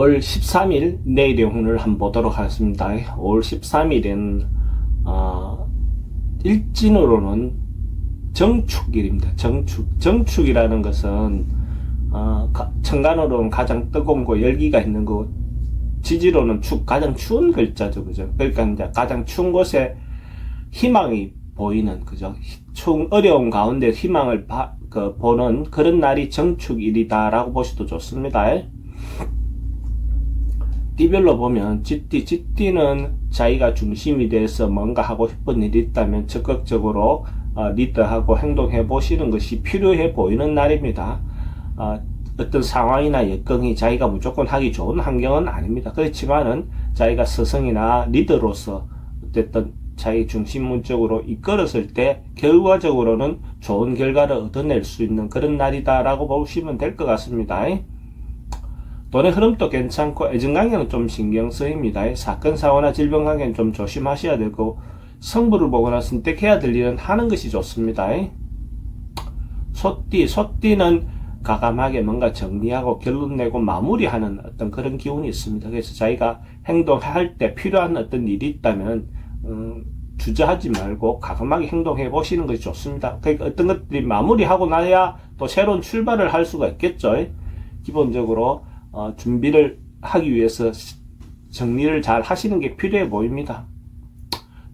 5월 13일 내일의 운을 한번 보도록 하겠습니다. 5월 13일은 일진으로는 정축일입니다. 정축이라는 것은 천간으로는 가장 뜨거운 거, 열기가 있는 거, 지지로는 가장 추운 글자죠, 그죠? 그러니까 이제 가장 추운 곳에 희망이 보이는, 그죠? 어려운 가운데 희망을 보는 그런 날이 정축일이다라고 보셔도 좋습니다. 띠별로 보면 쥐띠는 자기가 중심이 돼서 뭔가 하고 싶은 일이 있다면 적극적으로 리드하고 행동해 보시는 것이 필요해 보이는 날입니다. 어떤 상황이나 여건이 자기가 무조건 하기 좋은 환경은 아닙니다. 그렇지만은 자기가 스승이나 리더로서 어쨌든 자기 중심적으로 이끌었을 때 결과적으로는 좋은 결과를 얻어낼 수 있는 그런 날이다라고 보시면 될 것 같습니다. 돈의 흐름도 괜찮고 애정관계는 좀 신경 쓰입니다. 사건, 사고나 질병 관계는 좀 조심하셔야 되고 성부를 보거나 선택해야 될 일은 하는 것이 좋습니다. 소띠는 가감하게 뭔가 정리하고 결론 내고 마무리하는 어떤 그런 기운이 있습니다. 그래서 자기가 행동할 때 필요한 어떤 일이 있다면 주저하지 말고 가감하게 행동해 보시는 것이 좋습니다. 그러니까 어떤 것들이 마무리하고 나야 또 새로운 출발을 할 수가 있겠죠. 기본적으로 준비를 하기 위해서 정리를 잘 하시는 게 필요해 보입니다.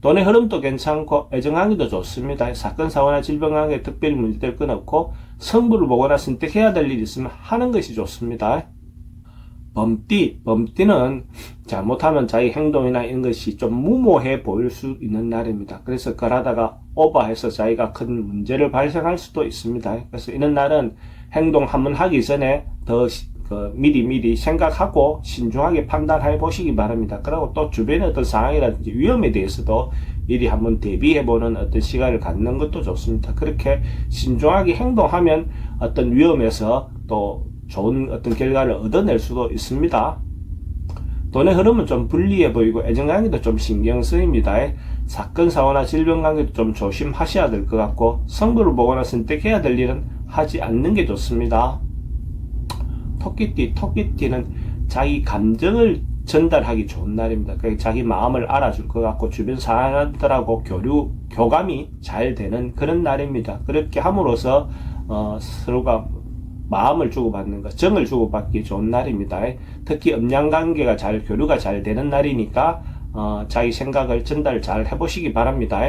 돈의 흐름도 괜찮고 애정하기도 좋습니다. 사건, 사고나 질병 관계에 특별히 문제될 건 없고 성부를 보거나 선택해야 될 일이 있으면 하는 것이 좋습니다. 범띠는 잘못하면 자기 행동이나 이런 것이 좀 무모해 보일 수 있는 날입니다. 그래서 그러다가 오버해서 자기가 큰 문제를 발생할 수도 있습니다. 그래서 이런 날은 행동 한번 하기 전에 더 미리 생각하고 신중하게 판단해 보시기 바랍니다. 그리고 또 주변의 어떤 상황이라든지 위험에 대해서도 미리 한번 대비해보는 어떤 시간을 갖는 것도 좋습니다. 그렇게 신중하게 행동하면 어떤 위험에서 또 좋은 어떤 결과를 얻어낼 수도 있습니다. 돈의 흐름은 좀 불리해 보이고 애정관계도 좀 신경 쓰입니다. 사건, 사고나 질병 관계도 좀 조심하셔야 될 것 같고 성부를 보거나 선택해야 될 일은 하지 않는 게 좋습니다. 토끼띠는 자기 감정을 전달하기 좋은 날입니다. 그러니까 자기 마음을 알아줄 것 같고 주변 사람들하고 교감이 잘 되는 그런 날입니다. 그렇게 함으로써 서로가 마음을 주고받는 것, 정을 주고받기 좋은 날입니다. 특히 음양관계가 교류가 잘 되는 날이니까 자기 생각을 전달 잘 해보시기 바랍니다.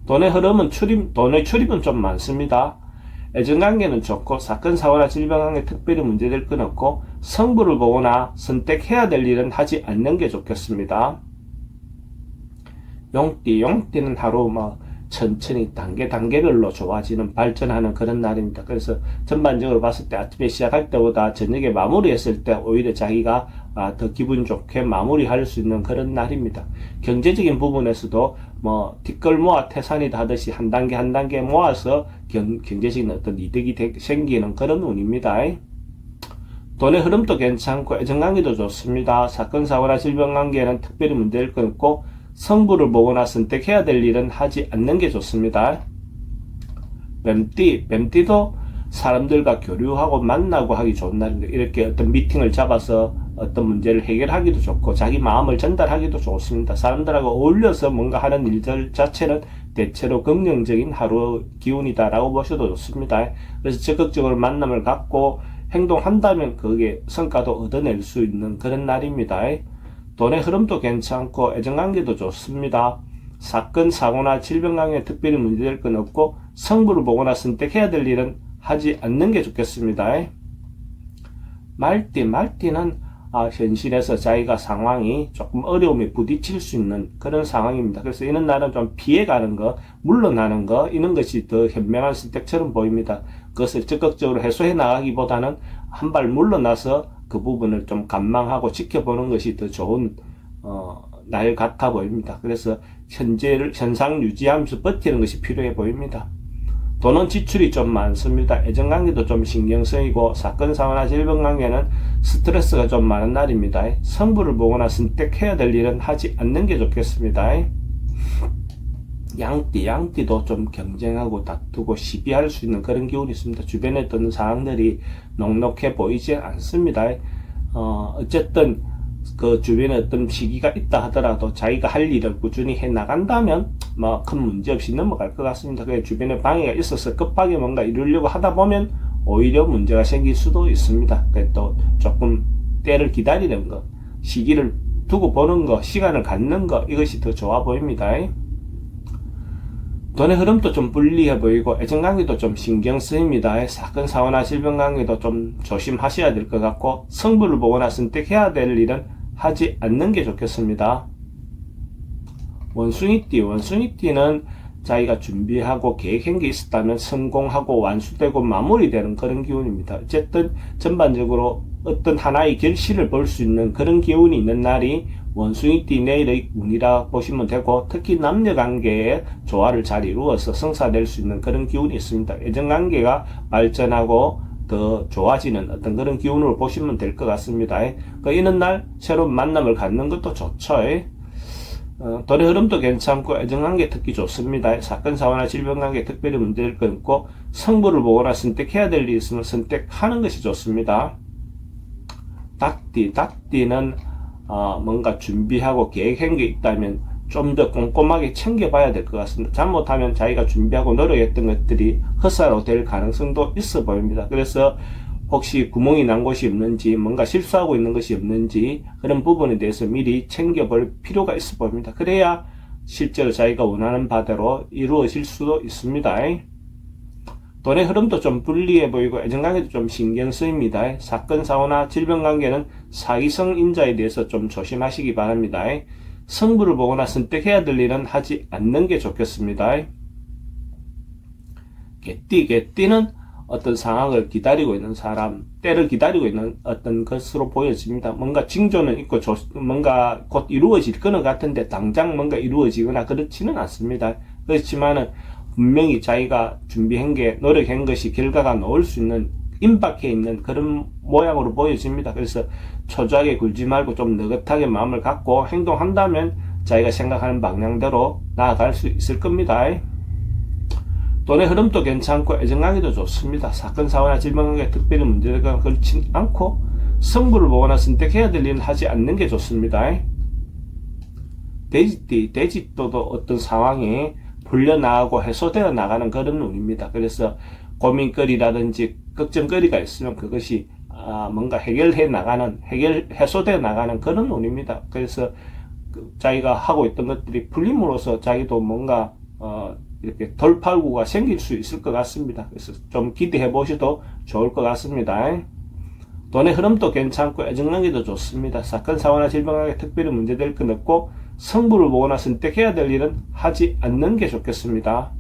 돈의 흐름은 돈의 출입은 좀 많습니다. 애정관계는 좋고 사건, 사고나 질병 관계 특별히 문제될 건 없고 성부를 보거나 선택해야 될 일은 하지 않는 게 좋겠습니다. 용띠는 하루 천천히 단계별로 좋아지는 발전하는 그런 날입니다. 그래서 전반적으로 봤을 때 아침에 시작할 때보다 저녁에 마무리했을 때 오히려 자기가 더 기분 좋게 마무리할 수 있는 그런 날입니다. 경제적인 부분에서도 뒷걸 모아 태산이다 하듯이 한 단계 모아서 경제적인 어떤 이득이 생기는 그런 운입니다. 돈의 흐름도 괜찮고 애정관계도 좋습니다. 사건, 사고나 질병 관계에는 특별히 문제될 건 없고 성부를 보거나 선택해야 될 일은 하지 않는 게 좋습니다. 뱀띠도 사람들과 교류하고 만나고 하기 좋은 날입니다. 이렇게 어떤 미팅을 잡아서 어떤 문제를 해결하기도 좋고 자기 마음을 전달하기도 좋습니다. 사람들하고 어울려서 뭔가 하는 일들 자체는 대체로 긍정적인 하루 기운이다라고 보셔도 좋습니다. 그래서 적극적으로 만남을 갖고 행동한다면 거기에 성과도 얻어낼 수 있는 그런 날입니다. 돈의 흐름도 괜찮고 애정관계도 좋습니다. 사건, 사고나 질병 관계에 특별히 문제될 건 없고 성부를 보거나 선택해야 될 일은 하지 않는 게 좋겠습니다. 말띠는 현실에서 자기가 상황이 조금 어려움에 부딪힐 수 있는 그런 상황입니다. 그래서 이런 날은 좀 피해가는 거, 물러나는 거 이런 것이 더 현명한 선택처럼 보입니다. 그것을 적극적으로 해소해 나가기보다는 한 발 물러나서 그 부분을 좀 관망하고 지켜보는 것이 더 좋은 날 같아 보입니다. 그래서 현상 유지하면서 버티는 것이 필요해 보입니다. 돈은 지출이 좀 많습니다. 애정관계도 좀 신경 쓰이고 사건, 사고나 질병 관계는 스트레스가 좀 많은 날입니다. 성부를 보거나 선택해야 될 일은 하지 않는 게 좋겠습니다. 양띠도 좀 경쟁하고 다투고 시비할 수 있는 그런 기운이 있습니다. 주변에 어떤 상황들이 녹록해 보이지 않습니다. 어쨌든 그 주변에 어떤 시기가 있다 하더라도 자기가 할 일을 꾸준히 해 나간다면 뭐 큰 문제 없이 넘어갈 것 같습니다. 그냥 주변에 방해가 있어서 급하게 뭔가 이루려고 하다 보면 오히려 문제가 생길 수도 있습니다. 또 조금 때를 기다리는 것, 시기를 두고 보는 것, 시간을 갖는 것, 이것이 더 좋아 보입니다. 돈의 흐름도 좀 불리해 보이고 애정관계도 좀 신경 쓰입니다. 사건, 사고나 질병관계도 좀 조심하셔야 될 것 같고 성부를 보거나 선택해야 될 일은 하지 않는 게 좋겠습니다. 원숭이띠는 자기가 준비하고 계획한 게 있었다면 성공하고 완수되고 마무리되는 그런 기운입니다. 어쨌든 전반적으로 어떤 하나의 결실을 볼 수 있는 그런 기운이 있는 날이 원숭이띠 내일의 운이라 보시면 되고, 특히 남녀관계의 조화를 잘 이루어서 성사될 수 있는 그런 기운이 있습니다. 애정관계가 발전하고 더 좋아지는 어떤 그런 기운으로 보시면 될 것 같습니다. 이는 날 새로운 만남을 갖는 것도 좋죠. 돈의 흐름도 괜찮고 애정관계 특히 좋습니다. 사건, 사고나 질병관계 특별히 문제될 거 없고 성부를 보거나 선택해야 될 일이 있으면 선택하는 것이 좋습니다. 닭띠는 뭔가 준비하고 계획한 게 있다면 좀 더 꼼꼼하게 챙겨봐야 될 것 같습니다. 잘못하면 자기가 준비하고 노력했던 것들이 헛사로 될 가능성도 있어 보입니다. 그래서 혹시 구멍이 난 곳이 없는지, 뭔가 실수하고 있는 것이 없는지 그런 부분에 대해서 미리 챙겨볼 필요가 있어 보입니다. 그래야 실제로 자기가 원하는 바대로 이루어질 수도 있습니다. 돈의 흐름도 좀 불리해 보이고 애정관계도 좀 신경 쓰입니다. 사건, 사고나 질병관계는 사기성 인자에 대해서 좀 조심하시기 바랍니다. 성부를 보거나 선택해야 될 일은 하지 않는 게 좋겠습니다. 개띠는 어떤 상황을 기다리고 있는 사람, 때를 기다리고 있는 어떤 것으로 보여집니다. 뭔가 징조는 있고 뭔가 곧 이루어질 거는 같은데 당장 뭔가 이루어지거나 그렇지는 않습니다. 그렇지만은 분명히 자기가 준비한 게, 노력한 것이 결과가 나올 수 있는, 임박해 있는 그런 모양으로 보여집니다. 그래서 초조하게 굴지 말고 좀 느긋하게 마음을 갖고 행동한다면 자기가 생각하는 방향대로 나아갈 수 있을 겁니다. 돈의 흐름도 괜찮고 애정관계도 좋습니다. 사건, 사고나 질병관계 특별히 문제가 그렇진 않고 성부를 보거나 선택해야 될 일은 하지 않는 게 좋습니다. 돼지띠도 어떤 상황이 풀려나가고 해소되어 나가는 그런 운입니다. 그래서 고민거리라든지 걱정거리가 있으면 그것이 뭔가 해소되어 나가는 그런 운입니다. 그래서 자기가 하고 있던 것들이 풀림으로써 자기도 뭔가 이렇게 돌파구가 생길 수 있을 것 같습니다. 그래서 좀 기대해 보셔도 좋을 것 같습니다. 돈의 흐름도 괜찮고 애정관계도 좋습니다. 사건, 사고나 질병관계 특별히 문제될 건 없고 성부를 보거나 선택해야 될 일은 하지 않는 게 좋겠습니다.